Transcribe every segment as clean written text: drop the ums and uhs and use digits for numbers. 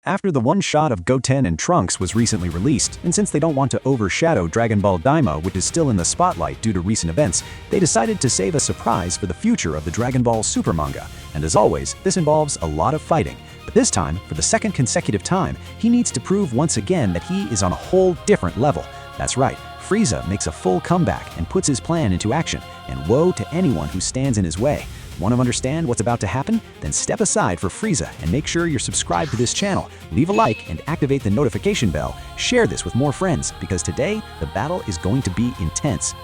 After the one shot of Goten and Trunks was recently released, and since they don't want to overshadow Dragon Ball Daima, which is still in the spotlight due to recent events, they decided to save a surprise for the future of the Dragon Ball Super manga. And as always, this involves a lot of fighting. But this time, for the second consecutive time, he needs to prove once again that he is on a whole different level. That's right, Frieza makes a full comeback and puts his plan into action, and woe to anyone who stands in his way. Want to understand what's about to happen? Then step aside for Frieza and make sure you're subscribed to this channel. Leave a like and activate the notification bell. Share this with more friends because today the battle is going to be intense.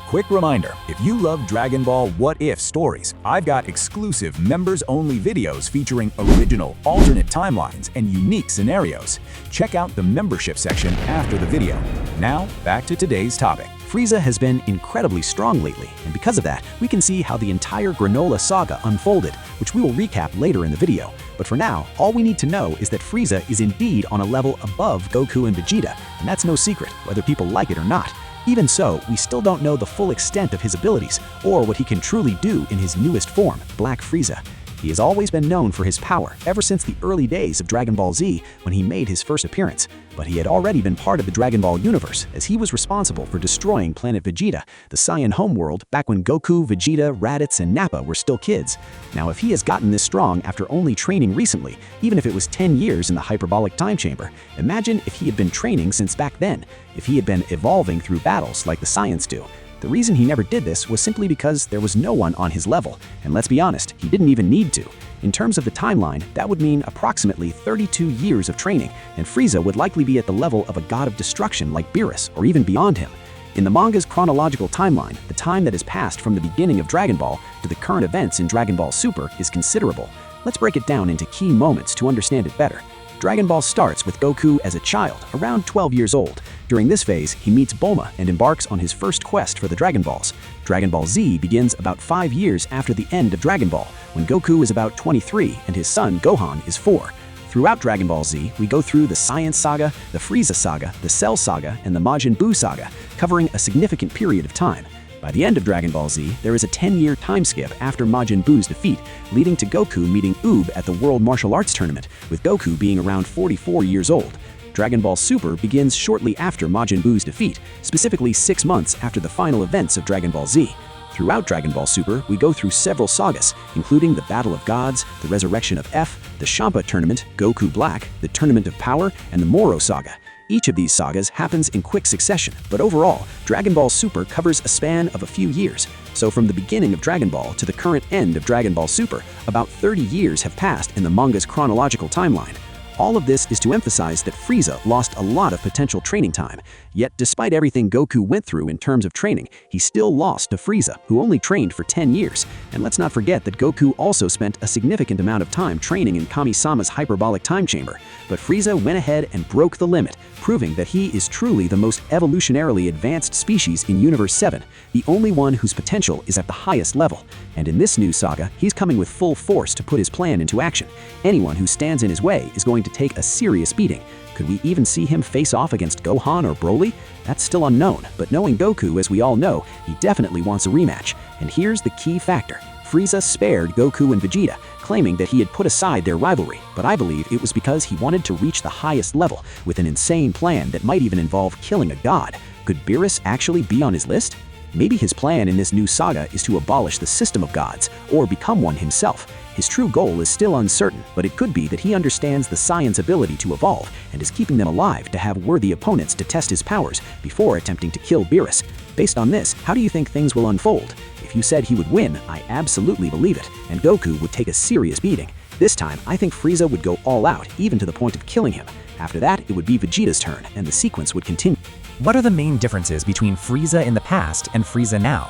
Quick reminder, if you love Dragon Ball What If stories, I've got exclusive members-only videos featuring original, alternate timelines and unique scenarios. Check out the membership section after the video. Now, back to today's topic. Frieza has been incredibly strong lately, and because of that, we can see how the entire Granola saga unfolded, which we will recap later in the video. But for now, all we need to know is that Frieza is indeed on a level above Goku and Vegeta, and that's no secret, whether people like it or not. Even so, we still don't know the full extent of his abilities, or what he can truly do in his newest form, Black Frieza. He has always been known for his power ever since the early days of Dragon Ball Z when he made his first appearance, but he had already been part of the Dragon Ball universe as he was responsible for destroying Planet Vegeta, the Saiyan homeworld, back when Goku, Vegeta, Raditz, and Nappa were still kids. Now if he has gotten this strong after only training recently, even if it was 10 years in the hyperbolic time chamber, imagine if he had been training since back then, if he had been evolving through battles like the Saiyans do. The reason he never did this was simply because there was no one on his level, and let's be honest, he didn't even need to. In terms of the timeline, that would mean approximately 32 years of training, and Frieza would likely be at the level of a god of destruction like Beerus, or even beyond him. In the manga's chronological timeline, the time that has passed from the beginning of Dragon Ball to the current events in Dragon Ball Super is considerable. Let's break it down into key moments to understand it better. Dragon Ball starts with Goku as a child, around 12 years old. During this phase, he meets Bulma and embarks on his first quest for the Dragon Balls. Dragon Ball Z begins about 5 years after the end of Dragon Ball, when Goku is about 23 and his son Gohan is 4. Throughout Dragon Ball Z, we go through the Saiyan Saga, the Frieza Saga, the Cell Saga, and the Majin Buu Saga, covering a significant period of time. By the end of Dragon Ball Z, there is a 10-year time skip after Majin Buu's defeat, leading to Goku meeting Oob at the World Martial Arts Tournament, with Goku being around 44 years old. Dragon Ball Super begins shortly after Majin Buu's defeat, specifically 6 months after the final events of Dragon Ball Z. Throughout Dragon Ball Super, we go through several sagas, including the Battle of Gods, the Resurrection of F, the Champa Tournament, Goku Black, the Tournament of Power, and the Moro Saga. Each of these sagas happens in quick succession, but overall, Dragon Ball Super covers a span of a few years. So from the beginning of Dragon Ball to the current end of Dragon Ball Super, about 30 years have passed in the manga's chronological timeline. All of this is to emphasize that Frieza lost a lot of potential training time. Yet despite everything Goku went through in terms of training, he still lost to Frieza, who only trained for 10 years. And let's not forget that Goku also spent a significant amount of time training in Kami-sama's hyperbolic time chamber. But Frieza went ahead and broke the limit, proving that he is truly the most evolutionarily advanced species in Universe 7, the only one whose potential is at the highest level. And in this new saga, he's coming with full force to put his plan into action. Anyone who stands in his way is going to take a serious beating. Could we even see him face off against Gohan or Broly? That's still unknown, but knowing Goku, as we all know, he definitely wants a rematch. And here's the key factor. Frieza spared Goku and Vegeta, claiming that he had put aside their rivalry, but I believe it was because he wanted to reach the highest level with an insane plan that might even involve killing a god. Could Beerus actually be on his list? Maybe his plan in this new saga is to abolish the system of gods, or become one himself. His true goal is still uncertain, but it could be that he understands the Saiyan's ability to evolve and is keeping them alive to have worthy opponents to test his powers before attempting to kill Beerus. Based on this, how do you think things will unfold? If you said he would win, I absolutely believe it, and Goku would take a serious beating. This time, I think Frieza would go all out, even to the point of killing him. After that, it would be Vegeta's turn, and the sequence would continue. What are the main differences between Frieza in the past and Frieza now?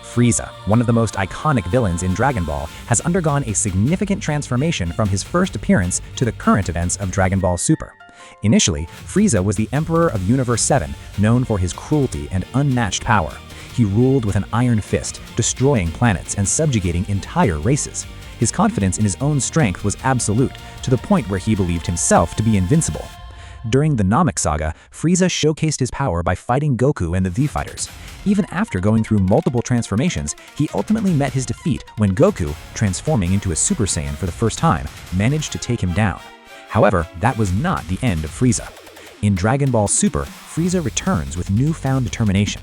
Frieza, one of the most iconic villains in Dragon Ball, has undergone a significant transformation from his first appearance to the current events of Dragon Ball Super. Initially, Frieza was the Emperor of Universe 7, known for his cruelty and unmatched power. He ruled with an iron fist, destroying planets and subjugating entire races. His confidence in his own strength was absolute, to the point where he believed himself to be invincible. During the Namek Saga, Frieza showcased his power by fighting Goku and the V-Fighters. Even after going through multiple transformations, he ultimately met his defeat when Goku, transforming into a Super Saiyan for the first time, managed to take him down. However, that was not the end of Frieza. In Dragon Ball Super, Frieza returns with newfound determination.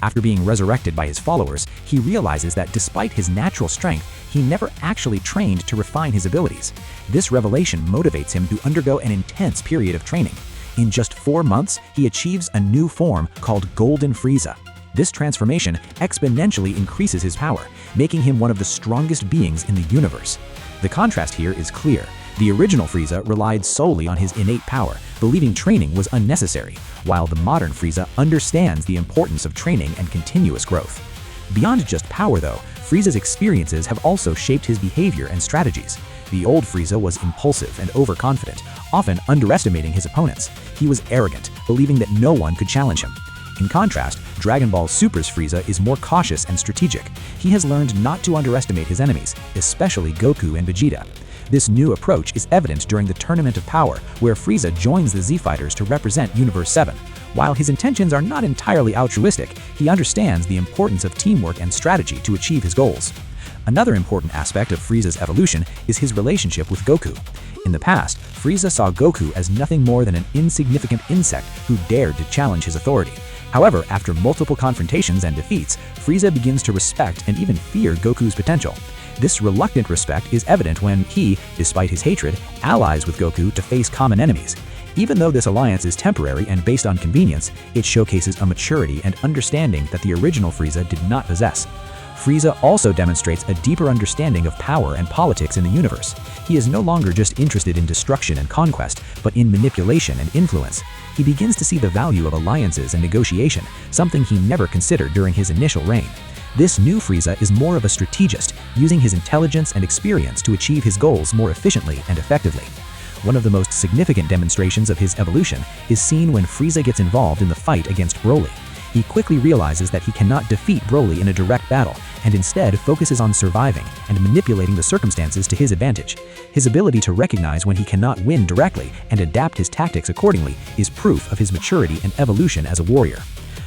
After being resurrected by his followers, he realizes that despite his natural strength, he never actually trained to refine his abilities. This revelation motivates him to undergo an intense period of training. In just 4 months, he achieves a new form called Golden Frieza. This transformation exponentially increases his power, making him one of the strongest beings in the universe. The contrast here is clear. The original Frieza relied solely on his innate power, believing training was unnecessary, while the modern Frieza understands the importance of training and continuous growth. Beyond just power, though, Frieza's experiences have also shaped his behavior and strategies. The old Frieza was impulsive and overconfident, often underestimating his opponents. He was arrogant, believing that no one could challenge him. In contrast, Dragon Ball Super's Frieza is more cautious and strategic. He has learned not to underestimate his enemies, especially Goku and Vegeta. This new approach is evident during the Tournament of Power, where Frieza joins the Z-Fighters to represent Universe 7. While his intentions are not entirely altruistic, he understands the importance of teamwork and strategy to achieve his goals. Another important aspect of Frieza's evolution is his relationship with Goku. In the past, Frieza saw Goku as nothing more than an insignificant insect who dared to challenge his authority. However, after multiple confrontations and defeats, Frieza begins to respect and even fear Goku's potential. This reluctant respect is evident when he, despite his hatred, allies with Goku to face common enemies. Even though this alliance is temporary and based on convenience, it showcases a maturity and understanding that the original Frieza did not possess. Frieza also demonstrates a deeper understanding of power and politics in the universe. He is no longer just interested in destruction and conquest, but in manipulation and influence. He begins to see the value of alliances and negotiation, something he never considered during his initial reign. This new Frieza is more of a strategist, using his intelligence and experience to achieve his goals more efficiently and effectively. One of the most significant demonstrations of his evolution is seen when Frieza gets involved in the fight against Broly. He quickly realizes that he cannot defeat Broly in a direct battle, and instead focuses on surviving and manipulating the circumstances to his advantage. His ability to recognize when he cannot win directly and adapt his tactics accordingly is proof of his maturity and evolution as a warrior.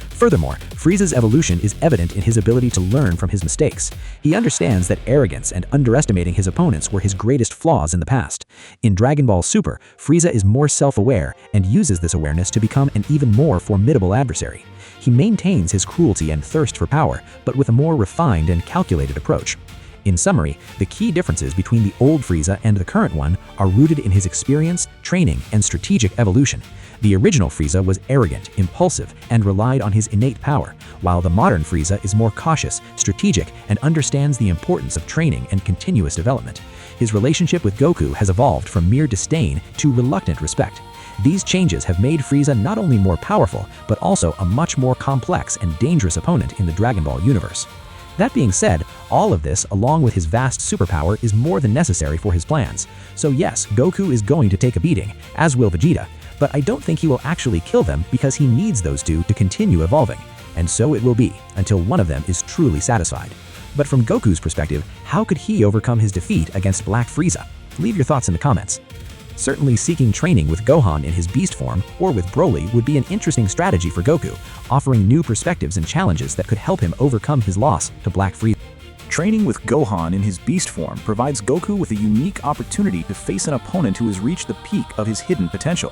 Furthermore, Frieza's evolution is evident in his ability to learn from his mistakes. He understands that arrogance and underestimating his opponents were his greatest flaws in the past. In Dragon Ball Super, Frieza is more self-aware and uses this awareness to become an even more formidable adversary. He maintains his cruelty and thirst for power, but with a more refined and calculated approach. In summary, the key differences between the old Frieza and the current one are rooted in his experience, training, and strategic evolution. The original Frieza was arrogant, impulsive, and relied on his innate power, while the modern Frieza is more cautious, strategic, and understands the importance of training and continuous development. His relationship with Goku has evolved from mere disdain to reluctant respect. These changes have made Frieza not only more powerful, but also a much more complex and dangerous opponent in the Dragon Ball universe. That being said, all of this, along with his vast superpower, is more than necessary for his plans. So yes, Goku is going to take a beating, as will Vegeta, but I don't think he will actually kill them because he needs those two to continue evolving. And so it will be, until one of them is truly satisfied. But from Goku's perspective, how could he overcome his defeat against Black Frieza? Leave your thoughts in the comments. Certainly seeking training with Gohan in his beast form or with Broly would be an interesting strategy for Goku, offering new perspectives and challenges that could help him overcome his loss to Black Frieza. Training with Gohan in his beast form provides Goku with a unique opportunity to face an opponent who has reached the peak of his hidden potential.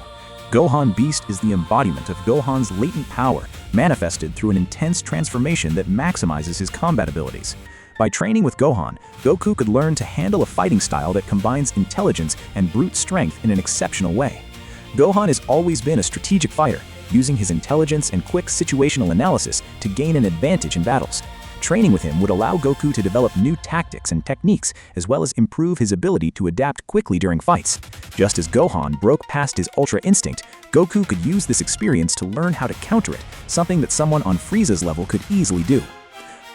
Gohan Beast is the embodiment of Gohan's latent power, manifested through an intense transformation that maximizes his combat abilities. By training with Gohan, Goku could learn to handle a fighting style that combines intelligence and brute strength in an exceptional way. Gohan has always been a strategic fighter, using his intelligence and quick situational analysis to gain an advantage in battles. Training with him would allow Goku to develop new tactics and techniques, as well as improve his ability to adapt quickly during fights. Just as Gohan broke past his Ultra Instinct, Goku could use this experience to learn how to counter it, something that someone on Frieza's level could easily do.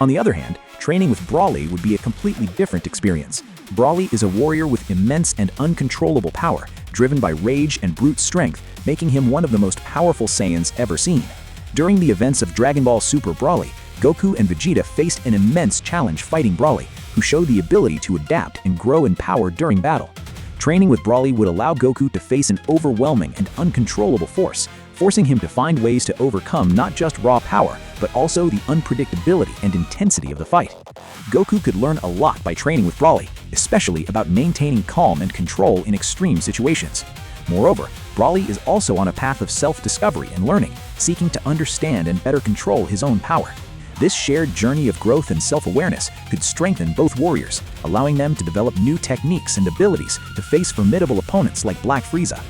On the other hand, training with Broly would be a completely different experience. Broly is a warrior with immense and uncontrollable power, driven by rage and brute strength, making him one of the most powerful Saiyans ever seen. During the events of Dragon Ball Super Broly, Goku and Vegeta faced an immense challenge fighting Broly, who showed the ability to adapt and grow in power during battle. Training with Broly would allow Goku to face an overwhelming and uncontrollable force, forcing him to find ways to overcome not just raw power, but also the unpredictability and intensity of the fight. Goku could learn a lot by training with Broly, especially about maintaining calm and control in extreme situations. Moreover, Broly is also on a path of self-discovery and learning, seeking to understand and better control his own power. This shared journey of growth and self-awareness could strengthen both warriors, allowing them to develop new techniques and abilities to face formidable opponents like Black Frieza.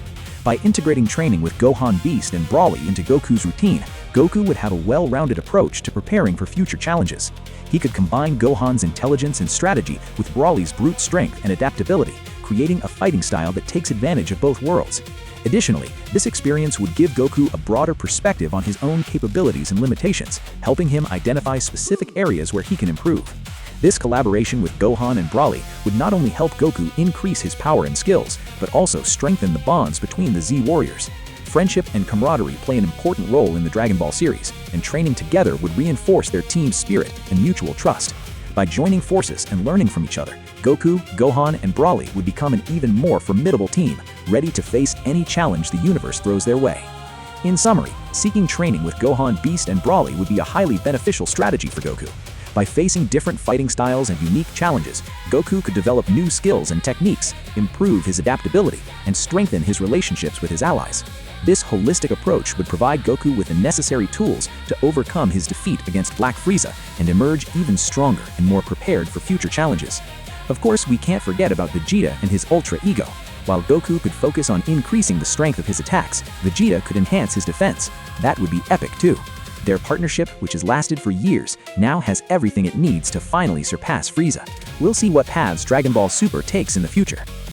By integrating training with Gohan Beast and Broly into Goku's routine, Goku would have a well-rounded approach to preparing for future challenges. He could combine Gohan's intelligence and strategy with Broly's brute strength and adaptability, creating a fighting style that takes advantage of both worlds. Additionally, this experience would give Goku a broader perspective on his own capabilities and limitations, helping him identify specific areas where he can improve. This collaboration with Gohan and Broly would not only help Goku increase his power and skills, but also strengthen the bonds between the Z Warriors. Friendship and camaraderie play an important role in the Dragon Ball series, and training together would reinforce their team spirit and mutual trust. By joining forces and learning from each other, Goku, Gohan, and Broly would become an even more formidable team, ready to face any challenge the universe throws their way. In summary, seeking training with Gohan, Beast, and Broly would be a highly beneficial strategy for Goku. By facing different fighting styles and unique challenges, Goku could develop new skills and techniques, improve his adaptability, and strengthen his relationships with his allies. This holistic approach would provide Goku with the necessary tools to overcome his defeat against Black Frieza and emerge even stronger and more prepared for future challenges. Of course, we can't forget about Vegeta and his Ultra Ego. While Goku could focus on increasing the strength of his attacks, Vegeta could enhance his defense. That would be epic too. Their partnership, which has lasted for years, now has everything it needs to finally surpass Frieza. We'll see what paths Dragon Ball Super takes in the future.